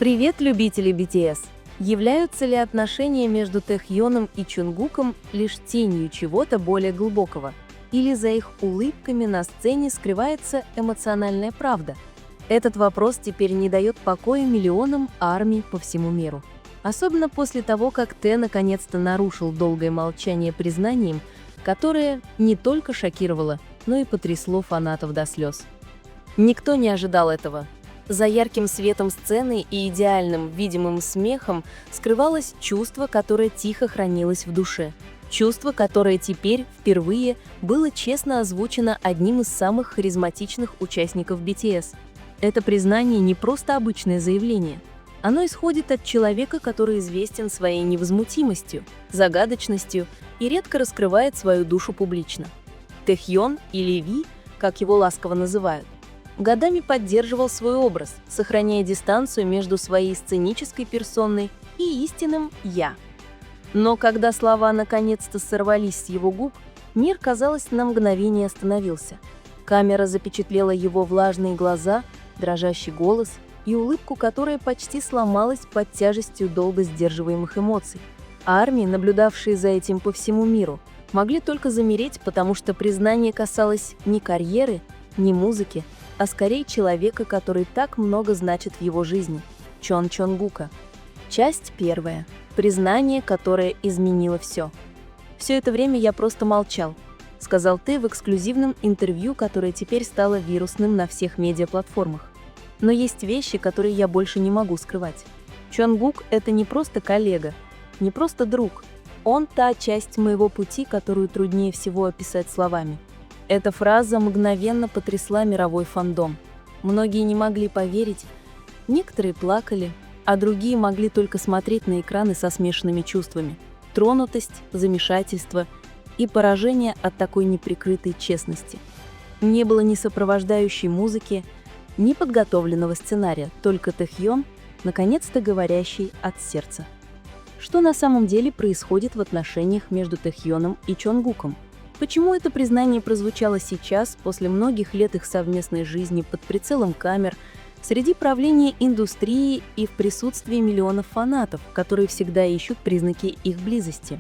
Привет, любители BTS! Являются ли отношения между Тэхёном и Чонгуком лишь тенью чего-то более глубокого? Или за их улыбками на сцене скрывается эмоциональная правда? Этот вопрос теперь не дает покоя миллионам армий по всему миру. Особенно после того, как Тэ наконец-то нарушил долгое молчание признанием, которое не только шокировало, но и потрясло фанатов до слез. Никто не ожидал этого. За ярким светом сцены и идеальным видимым смехом скрывалось чувство, которое тихо хранилось в душе. Чувство, которое теперь впервые было честно озвучено одним из самых харизматичных участников BTS. Это признание не просто обычное заявление. Оно исходит от человека, который известен своей невозмутимостью, загадочностью и редко раскрывает свою душу публично. Тэхён, или Ви, как его ласково называют, годами поддерживал свой образ, сохраняя дистанцию между своей сценической персоной и истинным «я». Но когда слова наконец-то сорвались с его губ, мир, казалось, на мгновение остановился. Камера запечатлела его влажные глаза, дрожащий голос и улыбку, которая почти сломалась под тяжестью долго сдерживаемых эмоций. А армии, наблюдавшие за этим по всему миру, могли только замереть, потому что признание касалось не карьеры, не музыки, а скорее человека, который так много значит в его жизни – Чон Чонгука. Часть первая. Признание, которое изменило все. «Все это время я просто молчал», – сказал Тэ в эксклюзивном интервью, которое теперь стало вирусным на всех медиаплатформах. «Но есть вещи, которые я больше не могу скрывать. Чонгук – это не просто коллега, не просто друг. Он та часть моего пути, которую труднее всего описать словами». Эта фраза мгновенно потрясла мировой фандом. Многие не могли поверить, некоторые плакали, а другие могли только смотреть на экраны со смешанными чувствами. Тронутость, замешательство и поражение от такой неприкрытой честности. Не было ни сопровождающей музыки, ни подготовленного сценария, только Тэхён, наконец-то говорящий от сердца. Что на самом деле происходит в отношениях между Тэхёном и Чонгуком? Почему это признание прозвучало сейчас, после многих лет их совместной жизни под прицелом камер, среди правления индустрии и в присутствии миллионов фанатов, которые всегда ищут признаки их близости?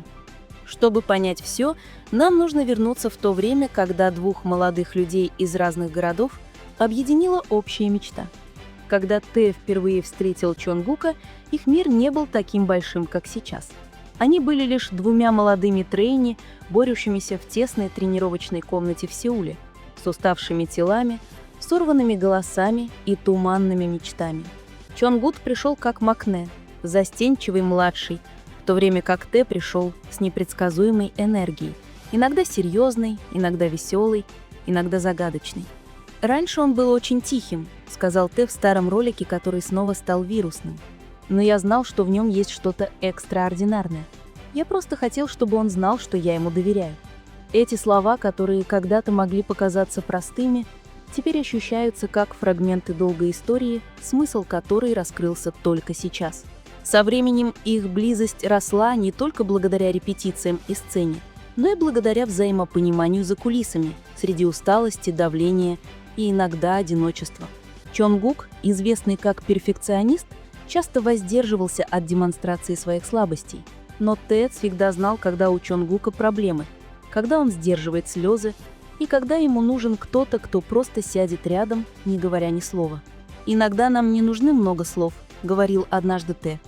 Чтобы понять все, нам нужно вернуться в то время, когда двух молодых людей из разных городов объединила общая мечта. Когда Тэ впервые встретил Чонгука, их мир не был таким большим, как сейчас. Они были лишь двумя молодыми трейни, борющимися в тесной тренировочной комнате в Сеуле, с уставшими телами, сорванными голосами и туманными мечтами. Чонгук пришел как Макне, застенчивый младший, в то время как Тэ пришел с непредсказуемой энергией, иногда серьезный, иногда веселый, иногда загадочный. «Раньше он был очень тихим», — сказал Тэ в старом ролике, который снова стал вирусным. «Но я знал, что в нем есть что-то экстраординарное. Я просто хотел, чтобы он знал, что я ему доверяю». Эти слова, которые когда-то могли показаться простыми, теперь ощущаются как фрагменты долгой истории, смысл которой раскрылся только сейчас. Со временем их близость росла не только благодаря репетициям и сцене, но и благодаря взаимопониманию за кулисами, среди усталости, давления и иногда одиночества. Чонгук, известный как перфекционист, часто воздерживался от демонстрации своих слабостей. Но Тэ всегда знал, когда у Чонгука проблемы, когда он сдерживает слезы и когда ему нужен кто-то, кто просто сядет рядом, не говоря ни слова. «Иногда нам не нужны много слов», — говорил однажды Тэ.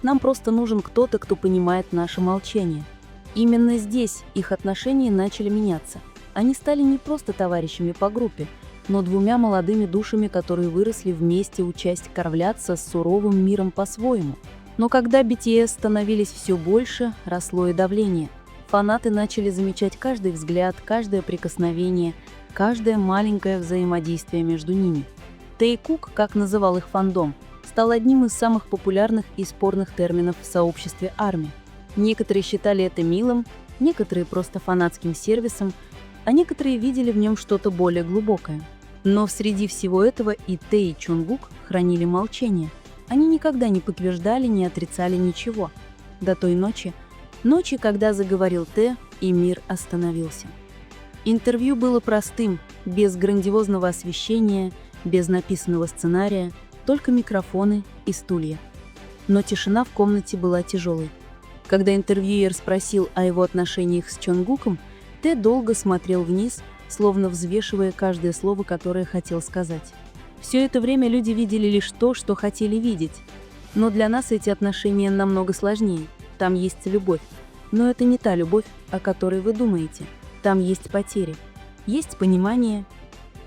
«Нам просто нужен кто-то, кто понимает наше молчание». Именно здесь их отношения начали меняться. Они стали не просто товарищами по группе, но двумя молодыми душами, которые выросли вместе, учась кормляться с суровым миром по-своему. Но когда BTS становились все больше, росло и давление. Фанаты начали замечать каждый взгляд, каждое прикосновение, каждое маленькое взаимодействие между ними. Тэйкук, как называл их фандом, стал одним из самых популярных и спорных терминов в сообществе армии. Некоторые считали это милым, некоторые просто фанатским сервисом, а некоторые видели в нем что-то более глубокое. Но среди всего этого и Тэ, и Чонгук хранили молчание. Они никогда не подтверждали, не отрицали ничего. До той ночи, когда заговорил Тэ, и мир остановился. Интервью было простым, без грандиозного освещения, без написанного сценария, только микрофоны и стулья. Но тишина в комнате была тяжелой. Когда интервьюер спросил о его отношениях с Чонгуком, Тэ долго смотрел вниз, словно взвешивая каждое слово, которое хотел сказать. Все это время люди видели лишь то, что хотели видеть. Но для нас эти отношения намного сложнее. Там есть любовь. Но это не та любовь, о которой вы думаете. Там есть потери. Есть понимание.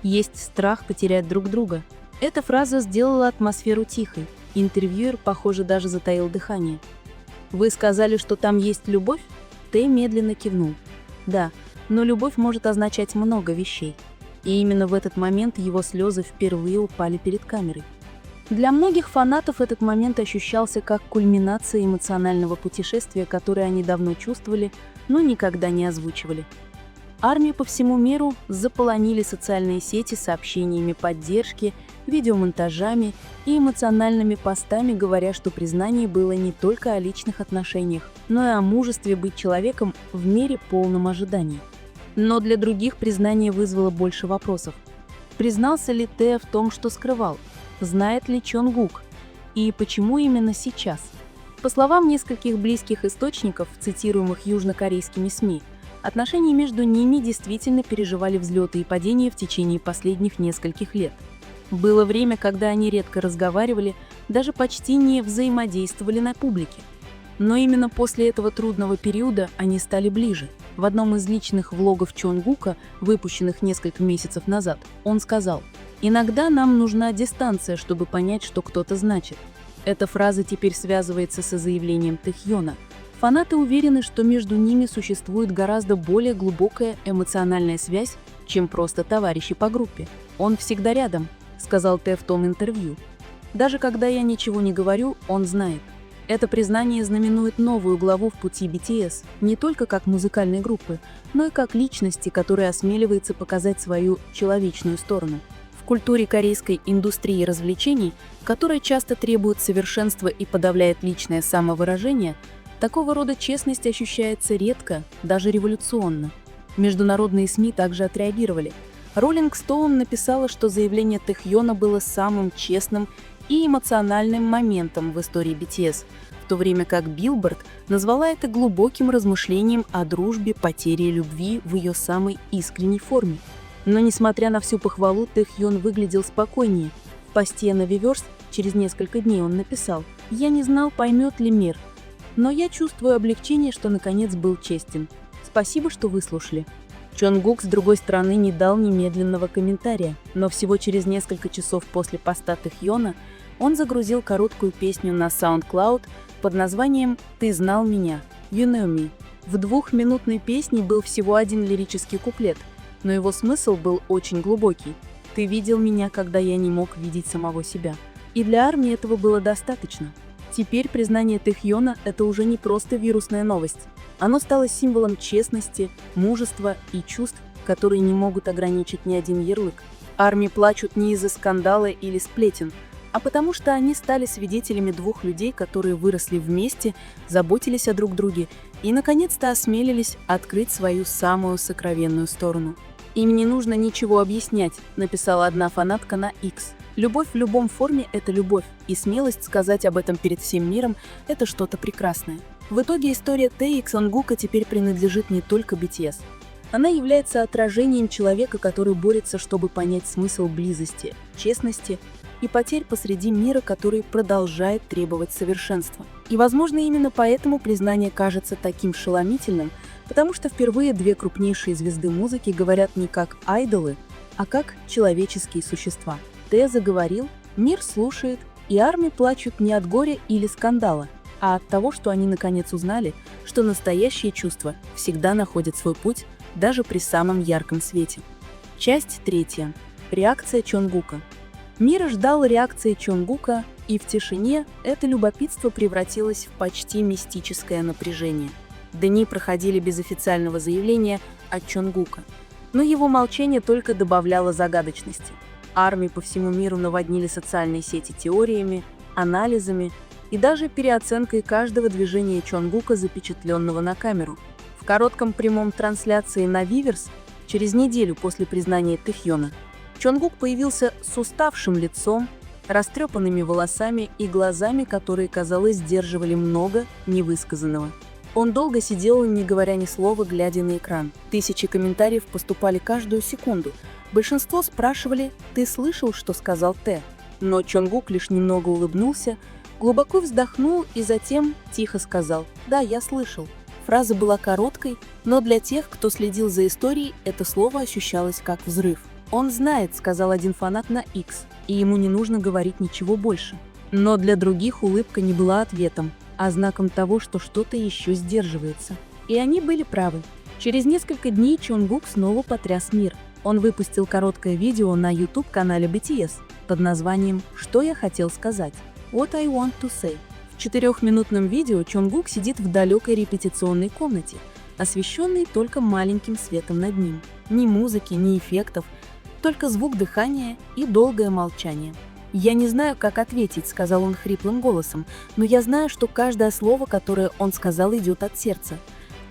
Есть страх потерять друг друга. Эта фраза сделала атмосферу тихой. Интервьюер, похоже, даже затаил дыхание. «Вы сказали, что там есть любовь?» Тэ медленно кивнул. «Да, но любовь может означать много вещей». И именно в этот момент его слезы впервые упали перед камерой. Для многих фанатов этот момент ощущался как кульминация эмоционального путешествия, которое они давно чувствовали, но никогда не озвучивали. Армии по всему миру заполонили социальные сети сообщениями поддержки, видеомонтажами и эмоциональными постами, говоря, что признание было не только о личных отношениях, но и о мужестве быть человеком в мире полном ожиданий. Но для других признание вызвало больше вопросов. Признался ли Тэ в том, что скрывал? Знает ли Чонгук? И почему именно сейчас? По словам нескольких близких источников, цитируемых южнокорейскими СМИ, отношения между ними действительно переживали взлеты и падения в течение последних нескольких лет. Было время, когда они редко разговаривали, даже почти не взаимодействовали на публике. Но именно после этого трудного периода они стали ближе. В одном из личных влогов Чонгука, выпущенных несколько месяцев назад, он сказал: «Иногда нам нужна дистанция, чтобы понять, что кто-то значит». Эта фраза теперь связывается со заявлением Тэхьона. Фанаты уверены, что между ними существует гораздо более глубокая эмоциональная связь, чем просто товарищи по группе. «Он всегда рядом», — сказал Тэ в том интервью. «Даже когда я ничего не говорю, он знает». Это признание знаменует новую главу в пути BTS, не только как музыкальной группы, но и как личности, которая осмеливается показать свою человечную сторону. В культуре корейской индустрии развлечений, которая часто требует совершенства и подавляет личное самовыражение, такого рода честность ощущается редко, даже революционно. Международные СМИ также отреагировали. Rolling Stone написала, что заявление Тэхьона было самым честным и эмоциональным моментом в истории BTS, в то время как Billboard назвала это глубоким размышлением о дружбе, потере любви в ее самой искренней форме. Но несмотря на всю похвалу, Тэхьон выглядел спокойнее. В посте на Weverse через несколько дней он написал: «Я не знал, поймет ли мир, но я чувствую облегчение, что наконец был честен. Спасибо, что выслушали». Чонгук, с другой стороны, не дал немедленного комментария, но всего через несколько часов после поста Тэхьона он загрузил короткую песню на SoundCloud под названием «Ты знал меня» «You Know Me». В 2-минутной песне был всего один лирический куплет, но его смысл был очень глубокий. «Ты видел меня, когда я не мог видеть самого себя». И для армии этого было достаточно. Теперь признание Тэхьона – это уже не просто вирусная новость. Оно стало символом честности, мужества и чувств, которые не могут ограничить ни один ярлык. Армии плачут не из-за скандала или сплетен, а потому что они стали свидетелями двух людей, которые выросли вместе, заботились о друг друге и, наконец-то, осмелились открыть свою самую сокровенную сторону. «Им не нужно ничего объяснять», — написала одна фанатка на X. «Любовь в любом форме — это любовь, и смелость сказать об этом перед всем миром — это что-то прекрасное». В итоге история Тэ и Чонгука теперь принадлежит не только BTS. Она является отражением человека, который борется, чтобы понять смысл близости, честности и потерь посреди мира, который продолжает требовать совершенства. И, возможно, именно поэтому признание кажется таким ошеломительным, потому что впервые две крупнейшие звезды музыки говорят не как айдолы, а как человеческие существа. Тэ заговорил, мир слушает, и армии плачут не от горя или скандала, а от того, что они наконец узнали, что настоящие чувства всегда находят свой путь даже при самом ярком свете. Часть 3. Реакция Чонгука. Мир ждал реакции Чонгука, и в тишине это любопытство превратилось в почти мистическое напряжение. Дни проходили без официального заявления от Чонгука, но его молчание только добавляло загадочности. Армии по всему миру наводнили социальные сети теориями, анализами и даже переоценкой каждого движения Чонгука, запечатленного на камеру. В коротком прямом трансляции на Weverse через неделю после признания Тэхьона Чонгук появился с уставшим лицом, растрепанными волосами и глазами, которые, казалось, сдерживали много невысказанного. Он долго сидел, не говоря ни слова, глядя на экран. Тысячи комментариев поступали каждую секунду. Большинство спрашивали: «Ты слышал, что сказал Т?» Но Чонгук лишь немного улыбнулся, глубоко вздохнул и затем тихо сказал: «Да, я слышал». Фраза была короткой, но для тех, кто следил за историей, это слово ощущалось как взрыв. «Он знает», — сказал один фанат на X, и ему не нужно говорить ничего больше. Но для других улыбка не была ответом, а знаком того, что что-то еще сдерживается. И они были правы. Через несколько дней Чонгук снова потряс мир. Он выпустил короткое видео на YouTube-канале BTS под названием «Что я хотел сказать» (What I want to say). В 4-минутном видео Чонгук сидит в далекой репетиционной комнате, освещенной только маленьким светом над ним. Ни музыки, ни эффектов, только звук дыхания и долгое молчание. «Я не знаю, как ответить», — сказал он хриплым голосом, «но я знаю, что каждое слово, которое он сказал, идет от сердца».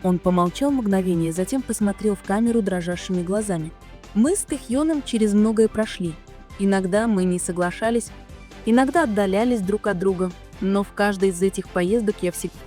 Он помолчал мгновение, затем посмотрел в камеру дрожащими глазами. «Мы с Тэхьоном через многое прошли. Иногда мы не соглашались, иногда отдалялись друг от друга, но в каждой из этих поездок я всегда